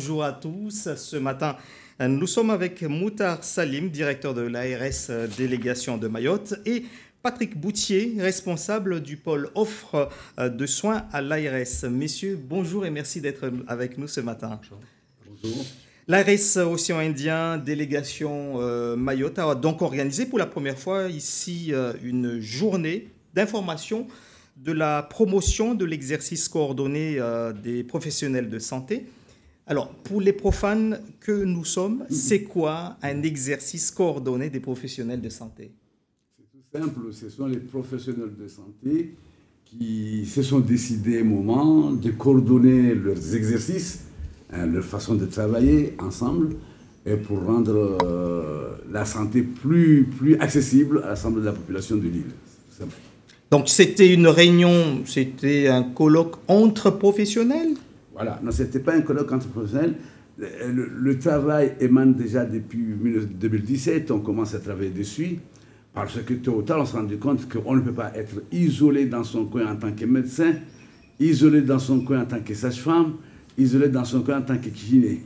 bonjour à tous. Ce matin, nous sommes avec Moutar Salim, directeur de l'ARS Délégation de Mayotte, et Patrick Boutier, responsable du pôle offre de soins à l'ARS. Messieurs, bonjour et merci d'être avec nous ce matin. Bonjour. L'ARS Océan Indien, délégation Mayotte, a donc organisé pour la première fois ici une journée d'information de la promotion de l'exercice coordonné des professionnels de santé. Alors, pour les profanes que nous sommes, c'est quoi un exercice coordonné des professionnels de santé? C'est tout simple, ce sont les professionnels de santé qui se sont décidés un moment de coordonner leurs exercices, leur façon de travailler ensemble, et pour rendre la santé plus accessible à l'ensemble de la population de l'île. Donc, c'était une réunion, c'était un colloque entre professionnels? Voilà, non, ce n'était pas un colloque entre professionnels. Le travail émane déjà depuis 2017, on commence à travailler dessus, parce que tôt ou tard, on s'est rendu compte qu'on ne peut pas être isolé dans son coin en tant que médecin, isolé dans son coin en tant que sage-femme, isolé dans son coin en tant que kiné.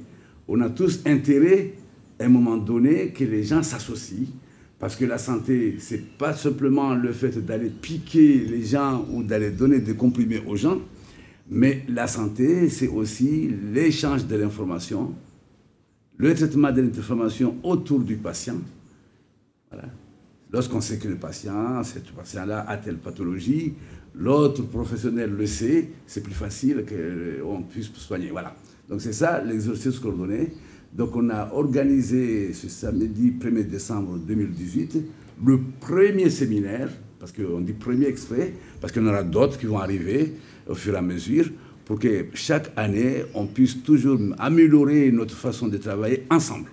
On a tous intérêt, à un moment donné, que les gens s'associent, parce que la santé, ce n'est pas simplement le fait d'aller piquer les gens ou d'aller donner des comprimés aux gens, mais la santé, c'est aussi l'échange de l'information, le traitement de l'information autour du patient. Voilà. Lorsqu'on sait que le patient, ce patient-là a telle pathologie, l'autre professionnel le sait, c'est plus facile qu'on puisse soigner. Voilà. Donc c'est ça l'exercice coordonné. Donc on a organisé ce samedi 1er décembre 2018 le premier séminaire, parce qu'on dit premier extrait, parce qu'il y en aura d'autres qui vont arriver au fur et à mesure, pour que chaque année, on puisse toujours améliorer notre façon de travailler ensemble.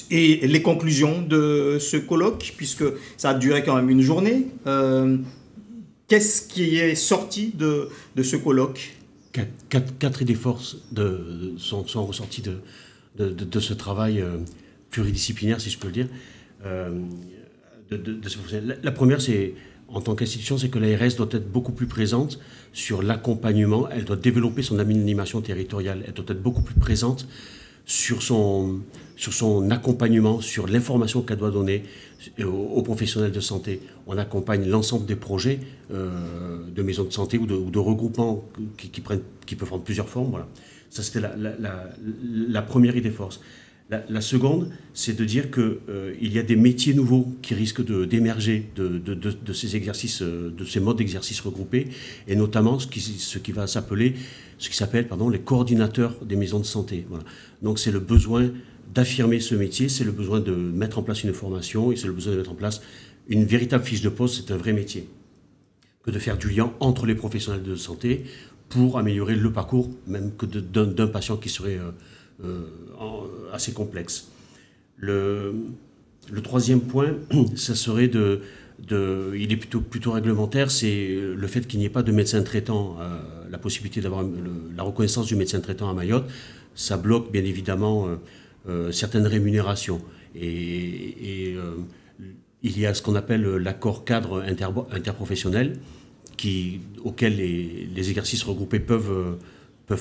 Et les conclusions de ce colloque, puisque ça a duré quand même une journée, qu'est-ce qui est sorti de ce colloque? Quatre idées forces sont ressorties de ce travail pluridisciplinaire, si je peux le dire. La première, c'est, en tant qu'institution, c'est que l'ARS doit être beaucoup plus présente sur l'accompagnement. Elle doit développer son animation territoriale. Elle doit être beaucoup plus présente sur son accompagnement, sur l'information qu'elle doit donner aux professionnels de santé. On accompagne l'ensemble des projets de maisons de santé ou de regroupements qui peuvent prendre plusieurs formes. Voilà. Ça, c'était la première idée force. La seconde, c'est de dire qu'il y a des métiers nouveaux qui risquent d'émerger de ces exercices, de ces modes d'exercice regroupés, et notamment ce qui s'appelle les coordinateurs des maisons de santé. Voilà. Donc c'est le besoin d'affirmer ce métier, c'est le besoin de mettre en place une formation, et c'est le besoin de mettre en place une véritable fiche de poste. C'est un vrai métier que de faire du lien entre les professionnels de santé pour améliorer le parcours, même que d'un patient qui serait assez complexe. Le troisième point, ça serait il est plutôt réglementaire, c'est le fait qu'il n'y ait pas de médecin traitant, la possibilité d'avoir la reconnaissance du médecin traitant à Mayotte. Ça bloque bien évidemment certaines rémunérations. Et il y a ce qu'on appelle l'accord cadre interprofessionnel auquel les exercices regroupés peuvent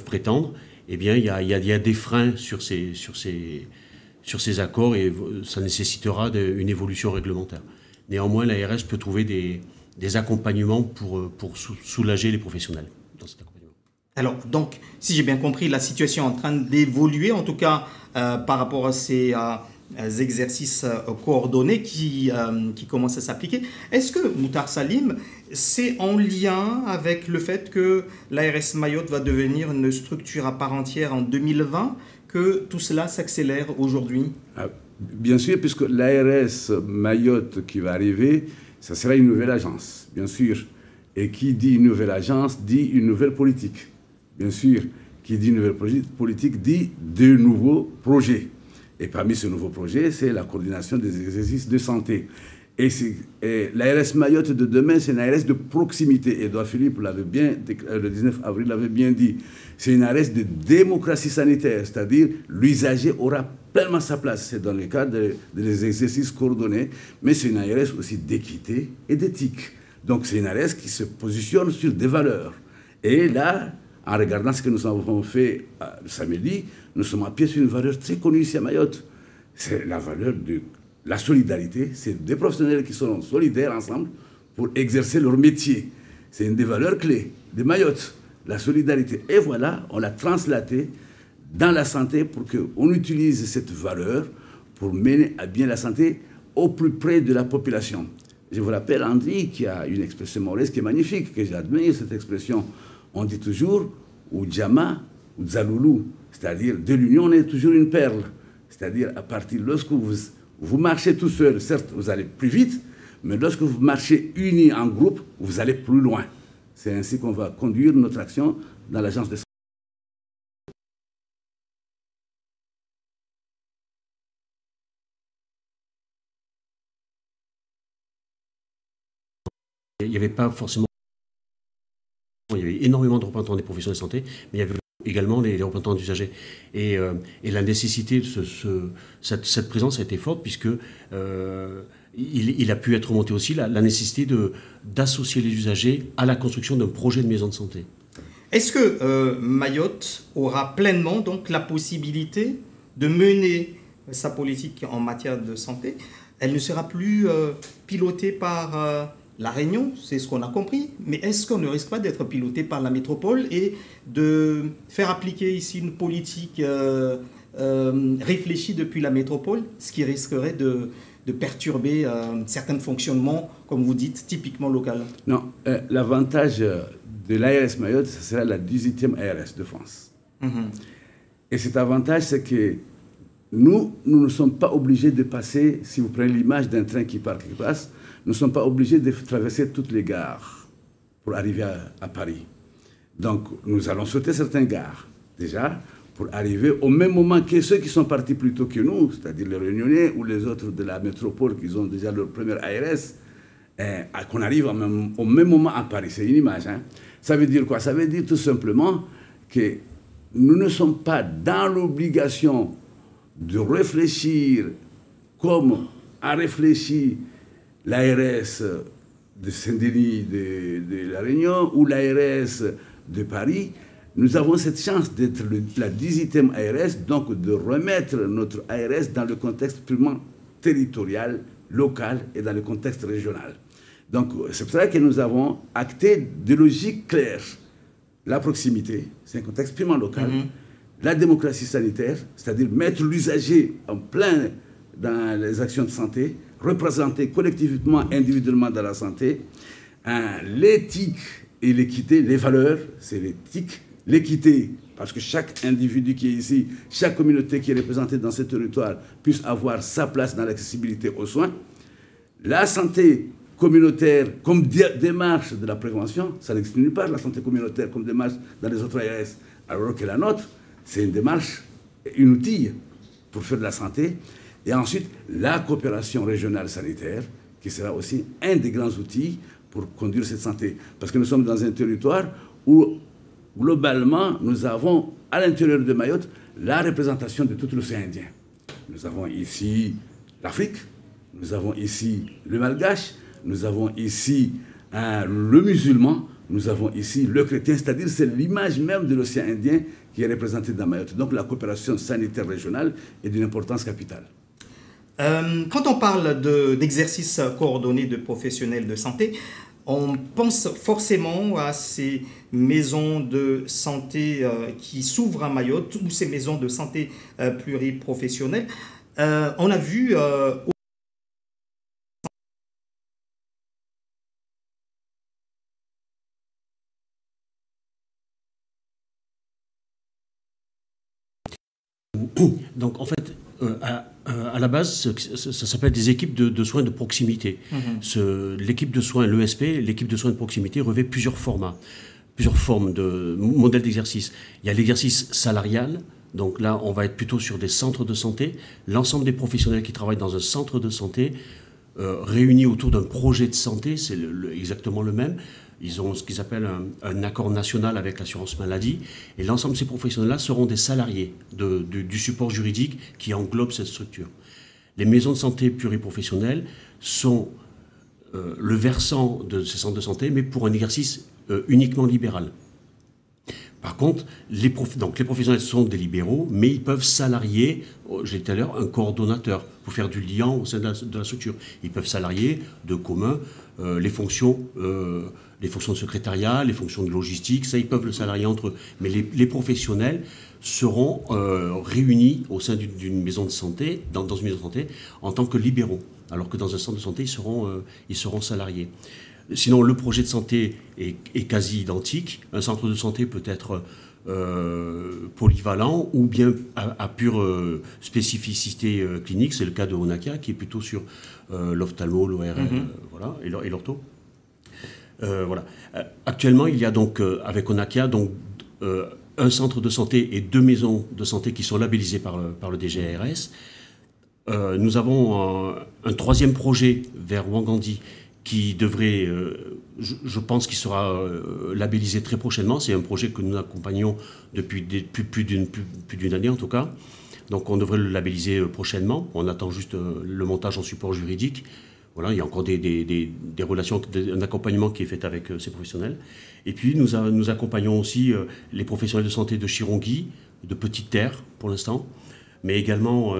prétendre. Eh bien, il y a des freins sur ces accords, et ça nécessitera une évolution réglementaire. Néanmoins, l'ARS peut trouver des accompagnements pour soulager les professionnels dans cet accompagnement. Alors, donc, si j'ai bien compris, la situation est en train d'évoluer, en tout cas par rapport à ces exercices coordonnés qui commencent à s'appliquer. Est-ce que, Moutar Salim, c'est en lien avec le fait que l'ARS Mayotte va devenir une structure à part entière en 2020, que tout cela s'accélère aujourd'hui? Bien sûr, puisque l'ARS Mayotte qui va arriver, ça sera une nouvelle agence, bien sûr. Et qui dit une nouvelle agence, dit une nouvelle politique. Bien sûr, qui dit une nouvelle politique, dit de nouveaux projets. Et parmi ces nouveaux projets, c'est la coordination des exercices de santé. Et l'ARS Mayotte de demain, c'est une ARS de proximité. Edouard Philippe l'avait bien, le 19 avril, l'avait bien dit. C'est une ARS de démocratie sanitaire, c'est-à-dire l'usager aura pleinement sa place. C'est dans le cadre des exercices coordonnés, mais c'est une ARS aussi d'équité et d'éthique. Donc c'est une ARS qui se positionne sur des valeurs. Et là, en regardant ce que nous avons fait samedi, nous sommes appuyés sur une valeur très connue ici à Mayotte. C'est la valeur de la solidarité. C'est des professionnels qui sont solidaires ensemble pour exercer leur métier. C'est une des valeurs clés de Mayotte, la solidarité. Et voilà, on l'a translatée dans la santé pour qu'on utilise cette valeur pour mener à bien la santé au plus près de la population. Je vous rappelle, André, qu'il y a une expression mahoraise qui est magnifique, que j'admire, cette expression. On dit toujours « Oudjama, Oudzaloulou », c'est-à-dire de l'union, on est toujours une perle. C'est-à-dire, à partir lorsque vous marchez tout seul, certes, vous allez plus vite, mais lorsque vous marchez unis en groupe, vous allez plus loin. C'est ainsi qu'on va conduire notre action dans l'agence de santé. Il n'y avait pas forcément... Il y avait énormément de représentants des professionnels de santé, mais il y avait également les représentants d'usagers. Et la nécessité de cette présence a été forte, puisque il a pu être remonté aussi la nécessité d'associer les usagers à la construction d'un projet de maison de santé. Est-ce que Mayotte aura pleinement donc la possibilité de mener sa politique en matière de santé? Elle ne sera plus pilotée par la Réunion, c'est ce qu'on a compris, mais est-ce qu'on ne risque pas d'être piloté par la métropole et de faire appliquer ici une politique réfléchie depuis la métropole, ce qui risquerait de perturber certains fonctionnements, comme vous dites, typiquement local? Non, l'avantage de l'ARS Mayotte, ce sera la 18e ARS de France. Et cet avantage, c'est que nous ne sommes pas obligés de passer, si vous prenez l'image d'un train qui part, qui passe, nous ne sommes pas obligés de traverser toutes les gares pour arriver à Paris. Donc, nous allons sauter certaines gares, déjà, pour arriver au même moment que ceux qui sont partis plus tôt que nous, c'est-à-dire les Réunionnais ou les autres de la métropole qui ont déjà leur première ARS, qu'on arrive au même moment à Paris. C'est une image. Hein. Ça veut dire quoi? Ça veut dire tout simplement que nous ne sommes pas dans l'obligation de réfléchir comme a réfléchi l'ARS de Saint-Denis de La Réunion ou l'ARS de Paris. Nous avons cette chance d'être la 18e ARS, donc de remettre notre ARS dans le contexte purement territorial, local et dans le contexte régional. Donc c'est pour ça que nous avons acté des logiques claires. La proximité, c'est un contexte purement local. La démocratie sanitaire, c'est-à-dire mettre l'usager en plein dans les actions de santé, représenter collectivement, individuellement dans la santé, l'éthique et l'équité, les valeurs, c'est l'éthique, l'équité, parce que chaque individu qui est ici, chaque communauté qui est représentée dans ce territoire puisse avoir sa place dans l'accessibilité aux soins. La santé communautaire comme démarche de la prévention, ça n'existe nulle part, la santé communautaire comme démarche dans les autres ARS, alors que la nôtre, c'est une démarche, un outil pour faire de la santé. Et ensuite, la coopération régionale sanitaire, qui sera aussi un des grands outils pour conduire cette santé. Parce que nous sommes dans un territoire où, globalement, nous avons, à l'intérieur de Mayotte, la représentation de tout l'océan Indien. Nous avons ici l'Afrique, nous avons ici le Malgache, nous avons ici le musulman, nous avons ici le chrétien, c'est-à-dire c'est l'image même de l'océan Indien qui est représentée dans Mayotte. Donc la coopération sanitaire régionale est d'une importance capitale. Quand on parle d'exercice coordonné de professionnels de santé, on pense forcément à ces maisons de santé qui s'ouvrent à Mayotte ou ces maisons de santé pluriprofessionnelles. On a vu Donc en fait, à la base, ça s'appelle des équipes de soins de proximité. L'équipe de soins, l'ESP, l'équipe de soins de proximité revêt plusieurs formats, plusieurs formes de modèles d'exercice. Il y a l'exercice salarial. Donc là, on va être plutôt sur des centres de santé. L'ensemble des professionnels qui travaillent dans un centre de santé, réunis autour d'un projet de santé, c'est exactement le même. Ils ont ce qu'ils appellent un accord national avec l'assurance maladie. Et l'ensemble de ces professionnels-là seront des salariés du support juridique qui englobe cette structure. Les maisons de santé pluriprofessionnelles sont le versant de ces centres de santé, mais pour un exercice uniquement libéral. Par contre, les professionnels sont des libéraux, mais ils peuvent salarier, j'ai dit tout à l'heure, un coordonnateur pour faire du lien au sein de la structure. Ils peuvent salarier de commun les fonctions de secrétariat, les fonctions de logistique, ça ils peuvent le salarier entre eux. Mais les professionnels seront réunis au sein d'une maison de santé, dans une maison de santé, en tant que libéraux, alors que dans un centre de santé, ils seront salariés. Sinon, le projet de santé est quasi identique. Un centre de santé peut être polyvalent ou bien à pure spécificité clinique. C'est le cas de Onakia, qui est plutôt sur l'ophtalmo, l'ORL voilà, et l'ortho. Voilà. Actuellement, il y a donc, avec Onakia, donc, un centre de santé et 2 maisons de santé qui sont labellisées par le DGARS. Nous avons un 3e projet vers Ouangandi qui devrait, je pense qu'il sera labellisé très prochainement. C'est un projet que nous accompagnons depuis plus d'une année en tout cas. Donc on devrait le labelliser prochainement. On attend juste le montage en support juridique. Voilà, il y a encore des relations, un accompagnement qui est fait avec ces professionnels. Et puis nous accompagnons aussi les professionnels de santé de Chirongui, de Petite Terre pour l'instant, mais également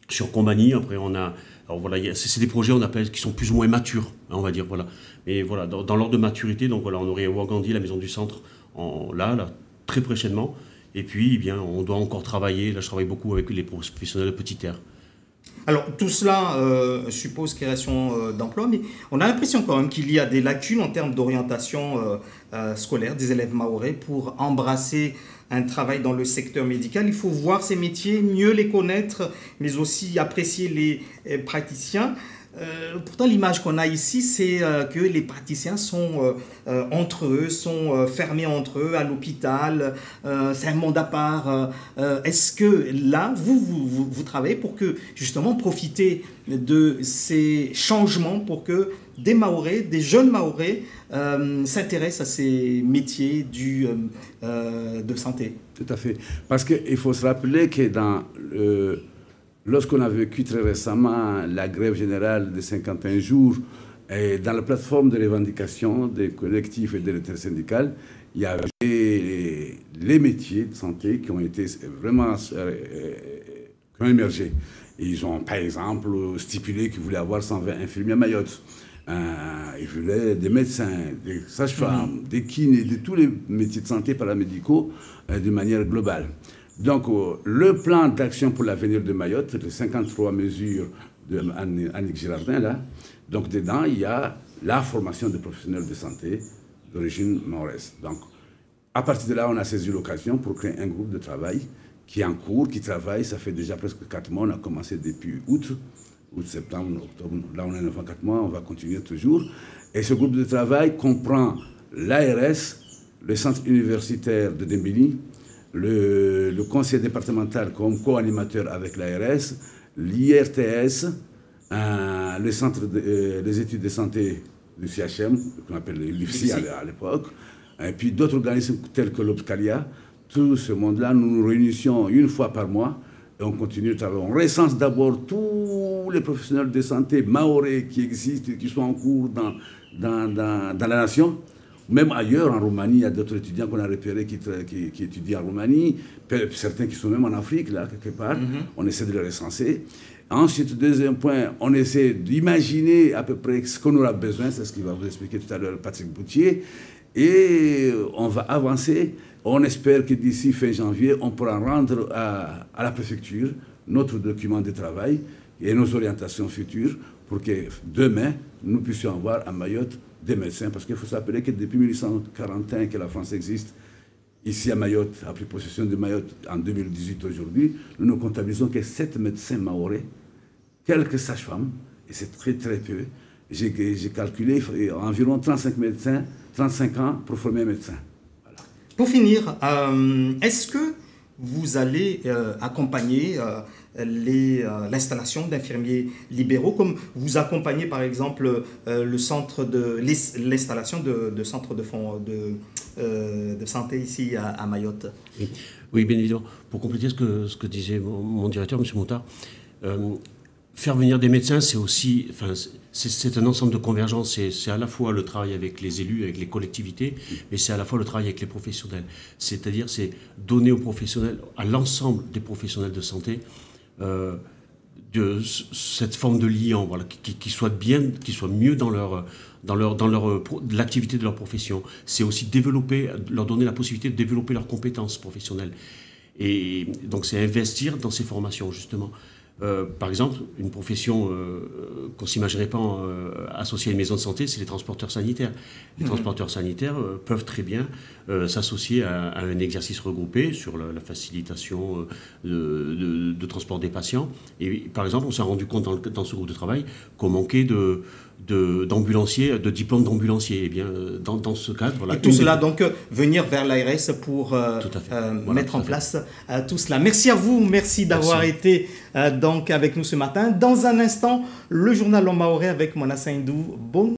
sur Combani. Après on a... Alors voilà, c'est des projets qui sont plus ou moins matures, on va dire, voilà. Mais voilà, dans l'ordre de maturité, donc voilà, on aurait Ouangandi, la maison du centre, là, très prochainement. Et puis, eh bien, on doit encore travailler. Là, je travaille beaucoup avec les professionnels de Petite Terre. Alors, tout cela suppose création d'emplois, mais on a l'impression quand même qu'il y a des lacunes en termes d'orientation scolaire des élèves mahorais pour embrasser un travail dans le secteur médical. Il faut voir ces métiers, mieux les connaître, mais aussi apprécier les praticiens. Pourtant, l'image qu'on a ici, c'est que les praticiens sont entre eux, sont fermés entre eux à l'hôpital. C'est un monde à part. Est-ce que là, vous travaillez pour que, justement, profiter de ces changements pour que des Mahorais, des jeunes Mahorais, s'intéressent à ces métiers de santé? Tout à fait. Parce qu'il faut se rappeler que lorsqu'on a vécu très récemment la grève générale de 51 jours, et dans la plateforme de revendication des collectifs et des intersyndicales, il y avait les métiers de santé qui ont été vraiment qui ont émergé. Et ils ont, par exemple, stipulé qu'ils voulaient avoir 120 infirmiers à Mayotte. Ils voulaient des médecins, des sages-femmes, des kinés, de tous les métiers de santé paramédicaux de manière globale. Donc, le plan d'action pour l'avenir de Mayotte, les 53 mesures d'Annick Girardin, là, donc dedans, il y a la formation des professionnels de santé d'origine mahoraise. Donc, à partir de là, on a saisi l'occasion pour créer un groupe de travail qui est en cours, qui travaille. Ça fait déjà presque 4 mois. On a commencé depuis août, septembre, octobre. Là, on est 4 mois. On va continuer toujours. Et ce groupe de travail comprend l'ARS, le centre universitaire de Dembélé, le conseil départemental comme co-animateur avec l'ARS, l'IRTS, le centre des études de santé du CHM, qu'on appelle l'IFSI à l'époque, et puis d'autres organismes tels que l'Obscalia. Tout ce monde-là, nous nous réunissions une fois par mois et on continue de travailler. On recense d'abord tous les professionnels de santé mahorais qui existent, qui sont en cours dans la nation. Même ailleurs, en Roumanie, il y a d'autres étudiants qu'on a repérés qui étudient en Roumanie, certains qui sont même en Afrique, là, quelque part. On essaie de les recenser. Ensuite, deuxième point, on essaie d'imaginer à peu près ce qu'on aura besoin, c'est ce qu'il va vous expliquer tout à l'heure Patrick Boutier, et on va avancer. On espère que d'ici fin janvier, on pourra rendre à la préfecture notre document de travail et nos orientations futures pour que demain, nous puissions avoir à Mayotte des médecins, parce qu'il faut se rappeler que depuis 1841 que la France existe, ici à Mayotte, a pris possession de Mayotte en 2018 aujourd'hui, nous ne comptabilisons que 7 médecins mahorais, quelques sages-femmes, et c'est très très peu. J'ai calculé environ 35 médecins, 35 ans pour former un médecin. Voilà. Pour finir, est-ce que vous allez accompagner l'installation d'infirmiers libéraux, comme vous accompagnez par exemple l'installation de centres de santé ici à Mayotte? Oui, bien évidemment. Pour compléter ce que disait mon directeur, M. Moutard, faire venir des médecins, c'est aussi, enfin, c'est un ensemble de convergence. C'est à la fois le travail avec les élus, avec les collectivités, mais c'est à la fois le travail avec les professionnels. C'est-à-dire, c'est donner aux professionnels, à l'ensemble des professionnels de santé, de cette forme de lien, voilà, qui soit bien, qui soit mieux dans l'activité de leur profession. C'est aussi développer, leur donner la possibilité de développer leurs compétences professionnelles. Et donc, c'est investir dans ces formations, justement. Par exemple, une profession qu'on ne s'imaginerait pas associée à une maison de santé, c'est les transporteurs sanitaires. Les transporteurs sanitaires peuvent très bien s'associer à un exercice regroupé sur la facilitation de transport des patients. Et par exemple, on s'est rendu compte dans ce groupe de travail qu'on manquait d'ambulanciers, de diplômes d'ambulanciers. Et bien, dans ce cadre... Voilà, et tout cela, donc, venir vers l'ARS pour mettre en place tout cela. Merci à vous, merci d'avoir été donc avec nous ce matin. Dans un instant, le journal Homme Maoré avec Mona Saindou. Bonne